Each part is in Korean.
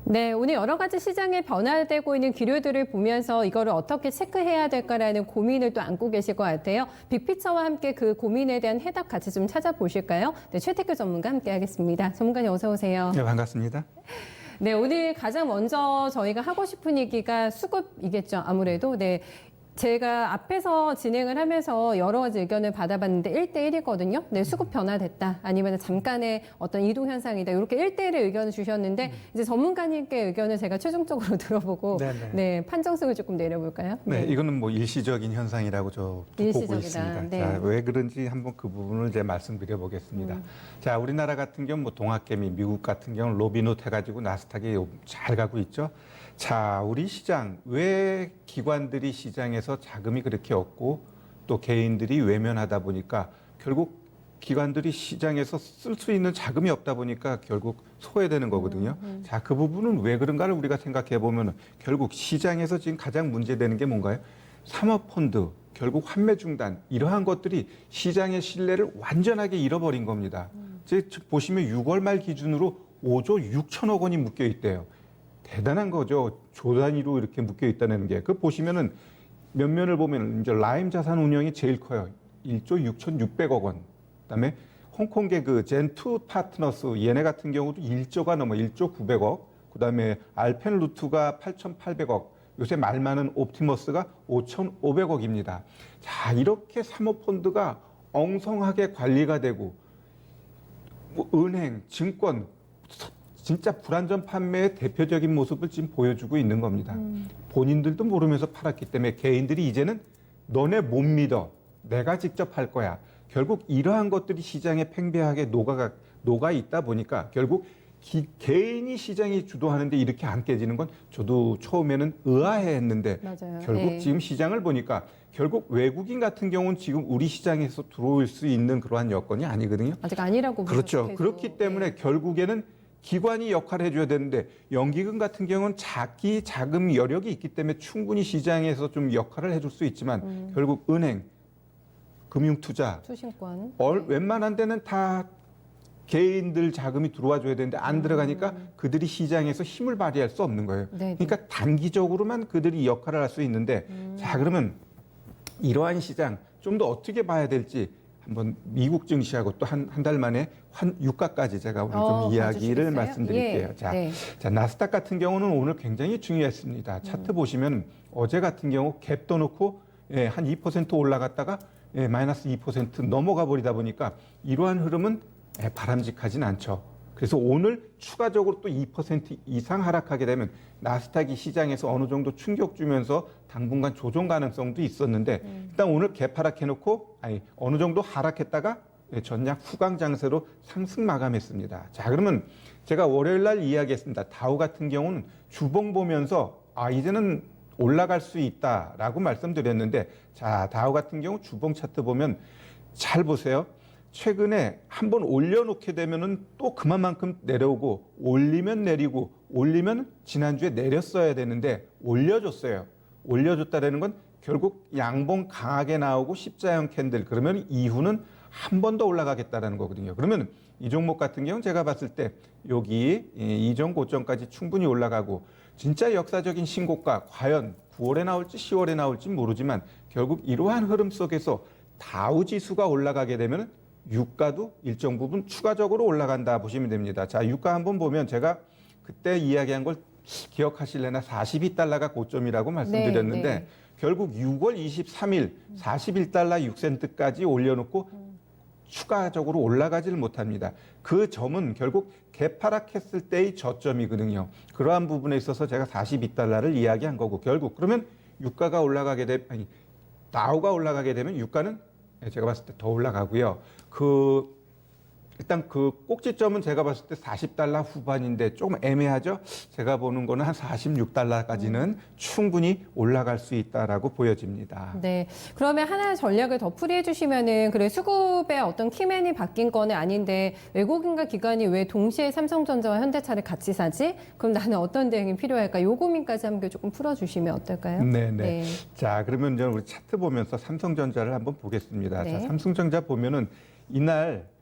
네, 오늘 여러 가지 시장에 변화되고 있는 기류들을 보면서 이거를 어떻게 체크해야 될까라는 고민을 또 안고 계실 것 같아요. 빅피처와 함께 그 고민에 대한 해답 같이 좀 찾아보실까요? 네, 최태규 전문가 함께 하겠습니다. 전문가님 어서 오세요. 네, 반갑습니다. 네, 오늘 가장 먼저 저희가 하고 싶은 얘기가 수급이겠죠. 아무래도. 네. 제가 앞에서 진행을 하면서 여러 가지 의견을 받아봤는데 1대1이거든요. 네, 수급 변화됐다. 아니면 잠깐의 어떤 이동 현상이다. 이렇게 1대1의 의견을 주셨는데 이제 전문가님께 의견을 제가 최종적으로 들어보고 네, 판정승을 조금 내려볼까요? 네, 이거는 뭐 일시적인 현상이라고 보고 있습니다. 네. 자, 왜 그런지 한번 그 부분을 이제 말씀드려 보겠습니다. 자, 우리나라 같은 경우 뭐 동학개미, 미국 같은 경우는 로빈훗 해가지고 나스닥이 잘 가고 있죠. 자, 우리 시장, 왜 기관들이 시장에서 자금이 그렇게 없고 또 개인들이 외면하다 보니까 결국 기관들이 시장에서 쓸 수 있는 자금이 없다 보니까 결국 소외되는 거거든요. 자, 그 부분은 왜 그런가를 우리가 생각해 보면 결국 시장에서 지금 가장 문제되는 게 뭔가요? 사모펀드, 결국 환매 중단, 이러한 것들이 시장의 신뢰를 완전하게 잃어버린 겁니다. 지금 보시면 6월 말 기준으로 5조 6천억 원이 묶여 있대요. 대단한 거죠. 조 단위로 이렇게 묶여 있다는 게. 그 보시면은 면면을 보면 이제 라임 자산 운용이 제일 커요. 1조 6,600억 원. 그다음에 홍콩계 그 젠2 파트너스 얘네 같은 경우도 1조가 넘어 1조 900억. 그다음에 알펜 루트가 8,800억. 요새 말 많은 옵티머스가 5,500억입니다. 자, 이렇게 사모펀드가 엉성하게 관리가 되고 뭐 은행, 증권 진짜 불안전 판매의 대표적인 모습을 지금 보여주고 있는 겁니다. 본인들도 모르면서 팔았기 때문에 개인들이 이제는 너네 못 믿어. 내가 직접 할 거야. 결국 이러한 것들이 시장에 팽배하게 녹아 있다 보니까 결국 개인이 시장이 주도하는데 이렇게 안 깨지는 건 저도 처음에는 의아해했는데 맞아요. 결국 지금 시장을 보니까 결국 외국인 같은 경우는 지금 우리 시장에서 들어올 수 있는 그러한 여건이 아니거든요. 아직 아니라고 그렇죠. 계속. 그렇기 때문에 결국에는 기관이 역할을 해줘야 되는데 연기금 같은 경우는 자금 여력이 있기 때문에 충분히 시장에서 좀 역할을 해줄 수 있지만 결국 은행, 금융투자, 투신권. 웬만한 데는 다 개인들 자금이 들어와 줘야 되는데 안 들어가니까 그들이 시장에서 힘을 발휘할 수 없는 거예요. 네네. 그러니까 단기적으로만 그들이 역할을 할 수 있는데 자, 그러면 이러한 시장 좀 더 어떻게 봐야 될지 한번 미국 증시하고 또 한 달 만에 유가까지 제가 오늘 좀 이야기를 봐주시겠어요? 말씀드릴게요. 예. 자, 네. 자, 나스닥 같은 경우는 오늘 굉장히 중요했습니다. 차트 보시면 어제 같은 경우 갭도 놓고 한 2% 올라갔다가 마이너스 2% 넘어가 버리다 보니까 이러한 흐름은 바람직하진 않죠. 그래서 오늘 추가적으로 또 2% 이상 하락하게 되면 나스닥이 시장에서 어느 정도 충격 주면서 당분간 조정 가능성도 있었는데 일단 오늘 개파락해놓고 어느 정도 하락했다가 전략 후강 장세로 상승 마감했습니다. 자, 그러면 제가 월요일 날 이야기했습니다. 다우 같은 경우는 주봉 보면서 이제는 올라갈 수 있다라고 말씀드렸는데 자, 다우 같은 경우 주봉 차트 보면 잘 보세요. 최근에 한번 올려놓게 되면은 또 그만큼 내려오고 올리면 내리고 올리면 지난주에 내렸어야 되는데 올려줬어요. 올려줬다라는 건 결국 양봉 강하게 나오고 십자형 캔들 그러면 이후는 한 번 더 올라가겠다라는 거거든요. 그러면 이 종목 같은 경우는 제가 봤을 때 여기 이전 고점까지 충분히 올라가고 진짜 역사적인 신고가 과연 9월에 나올지 10월에 나올지 모르지만 결국 이러한 흐름 속에서 다우 지수가 올라가게 되면 유가도 일정 부분 추가적으로 올라간다 보시면 됩니다. 자, 유가 한번 보면 제가 그때 이야기한 걸 기억하실래나 42달러가 고점이라고 말씀드렸는데 네. 결국 6월 23일 41달러 6센트까지 올려놓고 추가적으로 올라가지를 못합니다. 그 점은 결국 개파락했을 때의 저점이거든요. 그러한 부분에 있어서 제가 42달러를 이야기한 거고 결국 그러면 유가가 올라가게 되면 다우가 올라가게 되면 유가는 제가 봤을 때 더 올라가고요. 일단 그 꼭지점은 제가 봤을 때 40달러 후반인데 조금 애매하죠? 제가 보는 거는 한 46달러까지는 충분히 올라갈 수 있다라고 보여집니다. 네. 그러면 하나의 전략을 더 풀이해 주시면은 그래 수급의 어떤 키맨이 바뀐 거는 아닌데 외국인과 기관이 왜 동시에 삼성전자와 현대차를 같이 사지? 그럼 나는 어떤 대응이 필요할까? 요 고민까지 함께 조금 풀어 주시면 어떨까요? 네네. 자, 그러면 이제 우리 차트 보면서 삼성전자를 한번 보겠습니다. 네. 자, 삼성전자 보면은 이날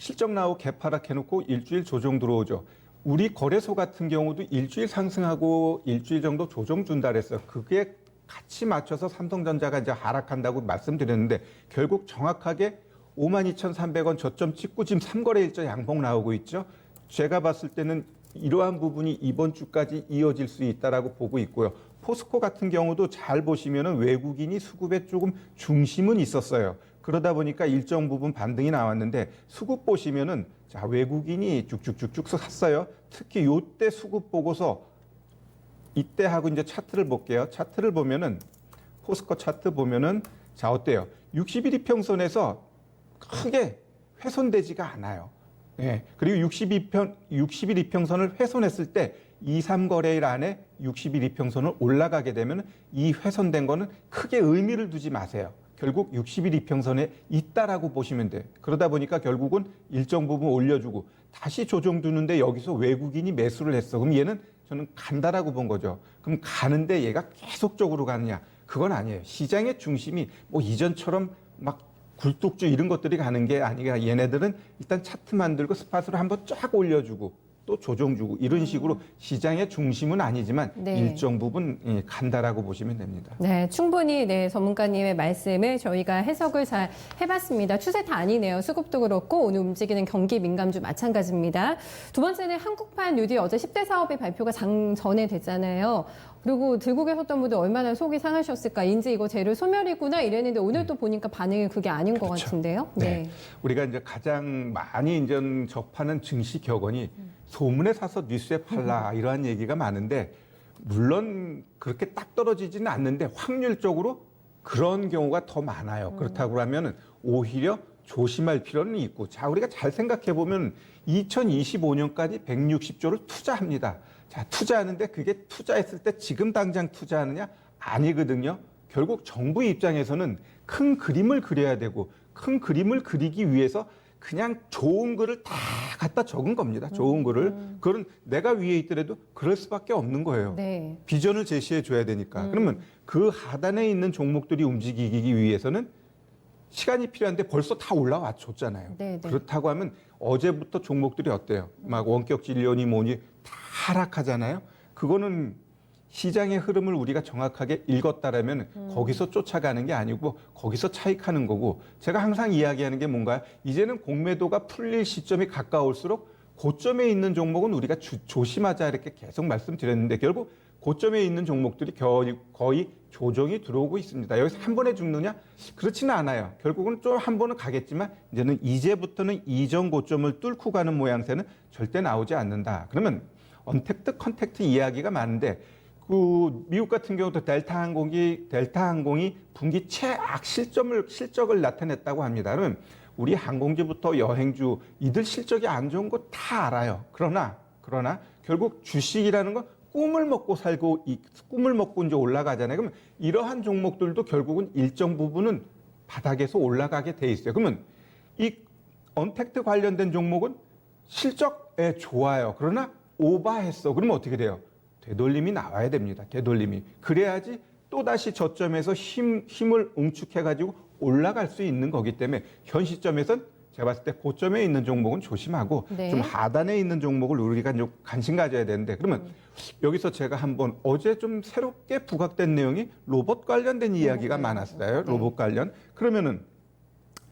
실적 나오고 개파락 해놓고 일주일 조정 들어오죠. 우리 거래소 같은 경우도 일주일 상승하고 일주일 정도 조정 준다 그랬어요. 그게 같이 맞춰서 삼성전자가 이제 하락한다고 말씀드렸는데 결국 정확하게 52,300원 저점 찍고 지금 3거래일째 양봉 나오고 있죠. 제가 봤을 때는 이러한 부분이 이번 주까지 이어질 수 있다라고 보고 있고요. 포스코 같은 경우도 잘 보시면은 외국인이 수급에 조금 중심은 있었어요. 그러다 보니까 일정 부분 반등이 나왔는데 수급 보시면은 자, 외국인이 쭉쭉쭉쭉 샀어요. 특히 요때 수급 보고서 이때 하고 이제 차트를 볼게요. 차트를 보면은 포스코 차트 보면은 자, 어때요? 60일 이평선에서 크게 훼손되지가 않아요. 예. 그리고 60일 이평선을 훼손했을 때 2, 3거래일 안에 60일 이평선을 올라가게 되면 이 훼손된 거는 크게 의미를 두지 마세요. 결국 60일 이평선에 있다라고 보시면 돼. 그러다 보니까 결국은 일정 부분 올려주고 다시 조정 두는데 여기서 외국인이 매수를 했어. 그럼 얘는 저는 간다라고 본 거죠. 그럼 가는데 얘가 계속적으로 가느냐? 그건 아니에요. 시장의 중심이 뭐 이전처럼 막 굴뚝주 이런 것들이 가는 게 아니라 얘네들은 일단 차트 만들고 스팟으로 한번 쫙 올려주고 또 조정 주고 이런 식으로 시장의 중심은 아니지만 네. 일정 부분 간다라고 보시면 됩니다. 네, 충분히 네 전문가님의 말씀을 저희가 해석을 잘 해봤습니다. 추세 다 아니네요. 수급도 그렇고 오늘 움직이는 경기 민감주 마찬가지입니다. 두 번째는 한국판 뉴딜 어제 10대 사업의 발표가 장 전에 됐잖아요. 그리고 들고 계셨던 분들 얼마나 속이 상하셨을까. 인제 이거 재료 소멸이구나 이랬는데 오늘 또 보니까 반응이 그게 아닌 것 그렇죠. 같은데요. 네. 우리가 이제 가장 많이 이제 접하는 증시 격언이 소문에 사서 뉴스에 팔라 이러한 얘기가 많은데 물론 그렇게 딱 떨어지지는 않는데 확률적으로 그런 경우가 더 많아요. 그렇다고 하면 오히려 조심할 필요는 있고 자 우리가 잘 생각해 보면 2025년까지 160조를 투자합니다. 자 투자하는데 그게 투자했을 때 지금 당장 투자하느냐 아니거든요. 결국 정부 입장에서는 큰 그림을 그려야 되고 큰 그림을 그리기 위해서 그냥 좋은 글을 다 갖다 적은 겁니다. 좋은 글을. 그건 내가 위에 있더라도 그럴 수밖에 없는 거예요. 네. 비전을 제시해 줘야 되니까. 그러면 그 하단에 있는 종목들이 움직이기 위해서는 시간이 필요한데 벌써 다 올라와 줬잖아요. 네, 네. 그렇다고 하면 어제부터 종목들이 어때요? 막 원격 진료니 뭐니 다 하락하잖아요. 그거는 시장의 흐름을 우리가 정확하게 읽었다라면 거기서 쫓아가는 게 아니고 거기서 차익하는 거고 제가 항상 이야기하는 게 뭔가 이제는 공매도가 풀릴 시점이 가까울수록 고점에 있는 종목은 우리가 조심하자 이렇게 계속 말씀드렸는데 결국 고점에 있는 종목들이 거의 조정이 들어오고 있습니다. 여기서 한 번에 죽느냐? 그렇지는 않아요. 결국은 좀 한 번은 가겠지만 이제부터는 이전 고점을 뚫고 가는 모양새는 절대 나오지 않는다. 그러면 언택트 컨택트 이야기가 많은데 그 미국 같은 경우도 델타 항공이 분기 최악 실적을 나타냈다고 합니다. 그러면 우리 항공주부터 여행주 이들 실적이 안 좋은 거 다 알아요. 그러나 결국 주식이라는 건 꿈을 먹고 살고 꿈을 먹고 이제 올라가잖아요. 그러면 이러한 종목들도 결국은 일정 부분은 바닥에서 올라가게 돼 있어요. 그러면 이 언택트 관련된 종목은 실적에 좋아요. 그러나 오버했어. 그러면 어떻게 돼요? 되돌림이 나와야 됩니다. 되돌림이. 그래야지 또다시 저점에서 힘을 응축해가지고 올라갈 수 있는 거기 때문에 현 시점에선 제가 봤을 때 고점에 있는 종목은 조심하고 네. 좀 하단에 있는 종목을 우리가 좀 관심 가져야 되는데 그러면 여기서 제가 한번 어제 좀 새롭게 부각된 내용이 로봇 관련된 이야기가 많았어요. 네. 로봇 관련. 그러면은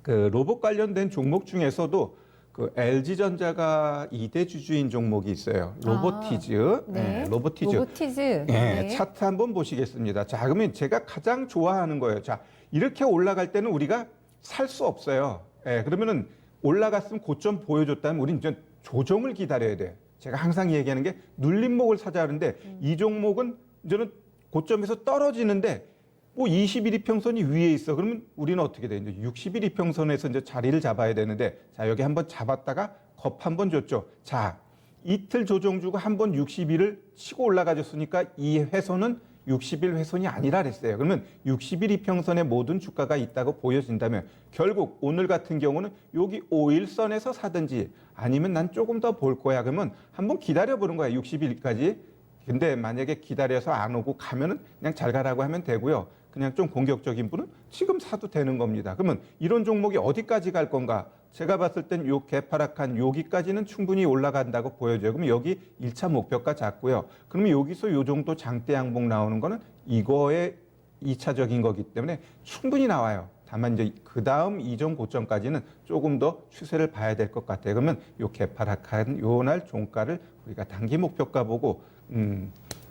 그 로봇 관련된 종목 중에서도 그 LG전자가 2대 주주인 종목이 있어요. 로보티즈. 네. 로보티즈. 로보티즈. 네. 차트 한번 보시겠습니다. 자, 그러면 제가 가장 좋아하는 거예요. 자, 이렇게 올라갈 때는 우리가 살 수 없어요. 그러면은 올라갔으면 고점 보여줬다면 우리는 이제 조정을 기다려야 돼요. 제가 항상 얘기하는 게 눌림목을 사자 하는데 이 종목은 저는 고점에서 떨어지는데 뭐 20일 이평선이 위에 있어. 그러면 우리는 어떻게 돼? 이제 60일 이평선에서 이제 자리를 잡아야 되는데 자, 여기 한번 잡았다가 겁 한번 줬죠. 자, 이틀 조정 주고 한번 60일을 치고 올라가줬으니까 이 훼손은 60일 훼손이 아니라 그랬어요. 그러면 60일 이평선에 모든 주가가 있다고 보여진다면 결국 오늘 같은 경우는 여기 5일선에서 사든지 아니면 난 조금 더 볼 거야. 그러면 한번 기다려보는 거야. 60일까지. 근데 만약에 기다려서 안 오고 가면은 그냥 잘 가라고 하면 되고요. 그냥 좀 공격적인 분은 지금 사도 되는 겁니다. 그러면 이런 종목이 어디까지 갈 건가? 제가 봤을 땐 요 개파락한 여기까지는 충분히 올라간다고 보여져요. 그러면 여기 1차 목표가 작고요. 그러면 여기서 요 정도 장대 양봉 나오는 거는 이거의 2차적인 거기 때문에 충분히 나와요. 다만 이제 그 다음 이전 고점까지는 조금 더 추세를 봐야 될 것 같아요. 그러면 요 개파락한 요 날 종가를 우리가 단기 목표가 보고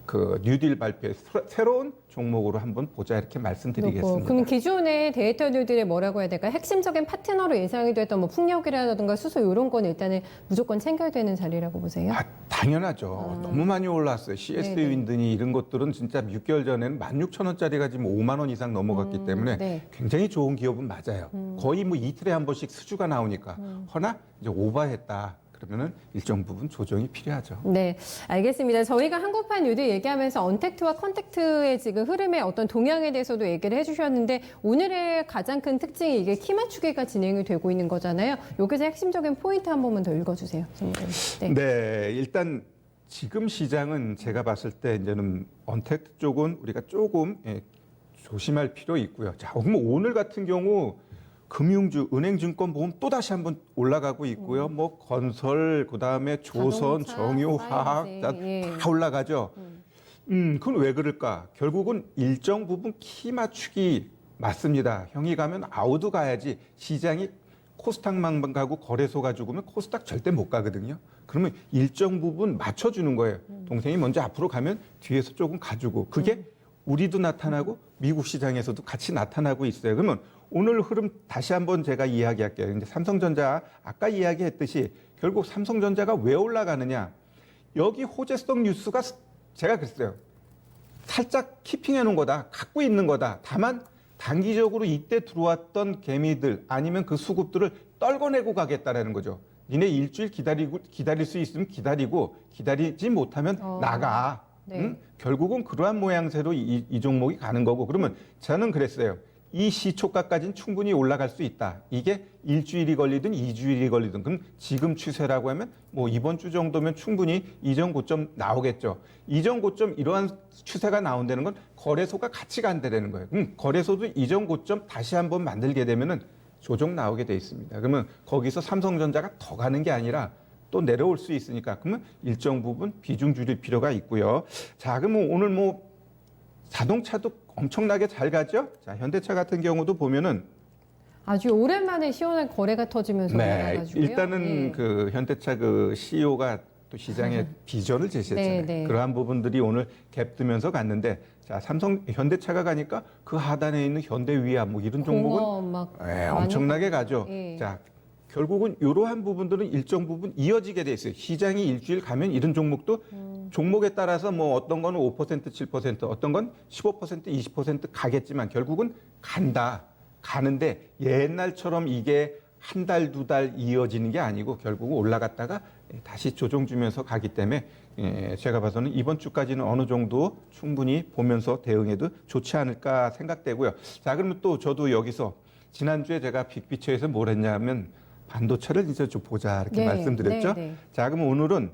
그 뉴딜 발표의 새로운 종목으로 한번 보자 이렇게 말씀드리겠습니다. 그럼 기존의 데이터들이 뭐라고 해야 될까? 핵심적인 파트너로 예상이 됐던 뭐 풍력이라든가 수소 이런 건 일단은 무조건 챙겨야 되는 자리라고 보세요? 당연하죠. 너무 많이 올랐어요. CS 네네. 윈드니 이런 것들은 진짜 6개월 전에는 16,000원짜리가 지금 5만 원 이상 넘어갔기 때문에 네. 굉장히 좋은 기업은 맞아요. 거의 뭐 이틀에 한 번씩 수주가 나오니까. 허나 이제 오버했다. 그러면은 일정 부분 조정이 필요하죠. 네, 알겠습니다. 저희가 한국판 뉴딜 얘기하면서 언택트와 컨택트의 지금 흐름의 어떤 동향에 대해서도 얘기를 해주셨는데 오늘의 가장 큰 특징이 이게 키 맞추기가 진행이 되고 있는 거잖아요. 여기서 핵심적인 포인트 한 번만 더 읽어주세요. 네. 네, 일단 지금 시장은 제가 봤을 때 이제는 언택트 쪽은 우리가 조금 조심할 필요 있고요. 자, 그럼 오늘 같은 경우 금융주, 은행증권 보험 또 다시 한번 올라가고 있고요. 뭐 건설, 그다음에 조선, 자동차, 정유화학 사이언스, 다 올라가죠. 그건 왜 그럴까? 결국은 일정 부분 키 맞추기 맞습니다. 형이 가면 아우도 가야지 시장이 코스닥만 가고 거래소가 죽으면 코스닥 절대 못 가거든요. 그러면 일정 부분 맞춰주는 거예요. 동생이 먼저 앞으로 가면 뒤에서 조금 가주고 그게 우리도 나타나고 미국 시장에서도 같이 나타나고 있어요. 그러면 오늘 흐름 다시 한번 제가 이야기할게요. 이제 삼성전자 아까 이야기했듯이 결국 삼성전자가 왜 올라가느냐? 여기 호재성 뉴스가 제가 그랬어요. 살짝 키핑해 놓은 거다. 갖고 있는 거다. 다만 단기적으로 이때 들어왔던 개미들 아니면 그 수급들을 떨궈내고 가겠다라는 거죠. 니네 일주일 기다릴 수 있으면 기다리고 기다리지 못하면 나가. 네. 응? 결국은 그러한 모양새로 이 종목이 가는 거고 그러면 저는 그랬어요. 이 시초가까지는 충분히 올라갈 수 있다. 이게 일주일이 걸리든 2주일이 걸리든 그럼 지금 추세라고 하면 뭐 이번 주 정도면 충분히 이전 고점 나오겠죠. 이전 고점 이러한 추세가 나온다는 건 거래소가 같이 간다는 거예요. 그럼 거래소도 이전 고점 다시 한번 만들게 되면은 조정 나오게 돼 있습니다. 그러면 거기서 삼성전자가 더 가는 게 아니라 또 내려올 수 있으니까 그러면 일정 부분 비중 줄일 필요가 있고요. 자, 그럼 오늘 뭐 자동차도 엄청나게 잘 가죠. 자, 현대차 같은 경우도 보면은 아주 오랜만에 시원한 거래가 터지면서 올라가지고요. 일단은 예. 그 현대차 그 CEO가 또 시장에 비전을 제시했잖아요. 네, 네. 그러한 부분들이 오늘 갭 뜨면서 갔는데 자, 현대차가 가니까 그 하단에 있는 현대위아 뭐 이런 종목은 공업 막 엄청나게 가죠. 예. 자, 결국은 이러한 부분들은 일정 부분 이어지게 돼 있어요. 시장이 일주일 가면 이런 종목도 종목에 따라서 뭐 어떤 거는 5%, 7%, 어떤 건 15%, 20% 가겠지만 결국은 간다. 가는데 옛날처럼 이게 한 달, 두 달 이어지는 게 아니고 결국 올라갔다가 다시 조정 주면서 가기 때문에 제가 봐서는 이번 주까지는 어느 정도 충분히 보면서 대응해도 좋지 않을까 생각되고요. 자, 그러면 또 저도 여기서 지난주에 제가 빅피처에서 뭘 했냐면 반도체를 이제 좀 보자 이렇게 네, 말씀드렸죠. 네, 네. 자, 그럼 오늘은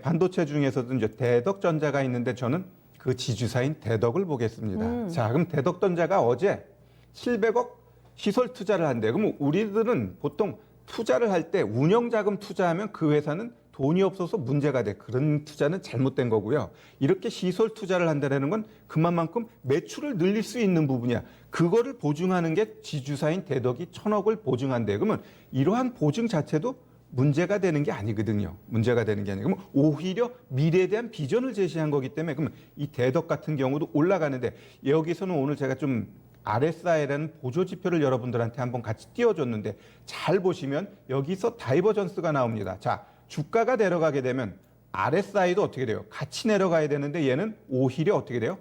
반도체 중에서도 이제 대덕전자가 있는데 저는 그 지주사인 대덕을 보겠습니다. 자, 그럼 대덕전자가 어제 700억 시설 투자를 한대요. 그럼 우리들은 보통 투자를 할 때 운영자금 투자하면 그 회사는 돈이 없어서 문제가 돼. 그런 투자는 잘못된 거고요. 이렇게 시설 투자를 한다는 건 그만큼 매출을 늘릴 수 있는 부분이야. 그거를 보증하는 게 지주사인 대덕이 1,000억을 보증한대요. 그러면 이러한 보증 자체도 문제가 되는 게 아니거든요. 문제가 되는 게 아니고 그러면 오히려 미래에 대한 비전을 제시한 거기 때문에 그러면 이 대덕 같은 경우도 올라가는데 여기서는 오늘 제가 좀 RSI라는 보조 지표를 여러분들한테 한번 같이 띄워줬는데 잘 보시면 여기서 다이버전스가 나옵니다. 자, 주가가 내려가게 되면 RSI도 어떻게 돼요? 같이 내려가야 되는데 얘는 오히려 어떻게 돼요?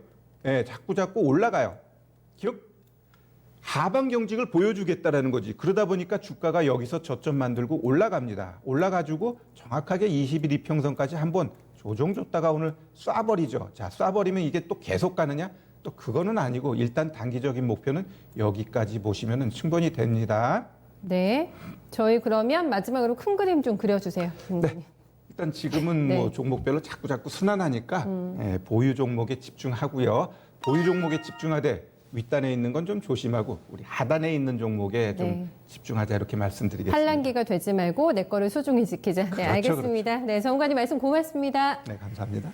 자꾸 올라가요. 즉 하방 경직을 보여주겠다라는 거지. 그러다 보니까 주가가 여기서 저점 만들고 올라갑니다. 올라가지고 정확하게 20일 이평선까지 한번 조정 줬다가 오늘 쏴버리죠. 자, 쏴버리면 이게 또 계속 가느냐? 또 그거는 아니고 일단 단기적인 목표는 여기까지 보시면 충분히 됩니다. 네. 저희 그러면 마지막으로 큰 그림 좀 그려주세요. 네. 일단 지금은 네. 뭐 종목별로 자꾸 순환하니까 보유 종목에 집중하고요. 보유 종목에 집중하되 윗단에 있는 건 좀 조심하고 우리 하단에 있는 종목에 좀 네. 집중하자 이렇게 말씀드리겠습니다. 팔랑기가 되지 말고 내 거를 소중히 지키자. 네, 그렇죠, 알겠습니다. 네, 정관님 말씀 고맙습니다. 네, 감사합니다.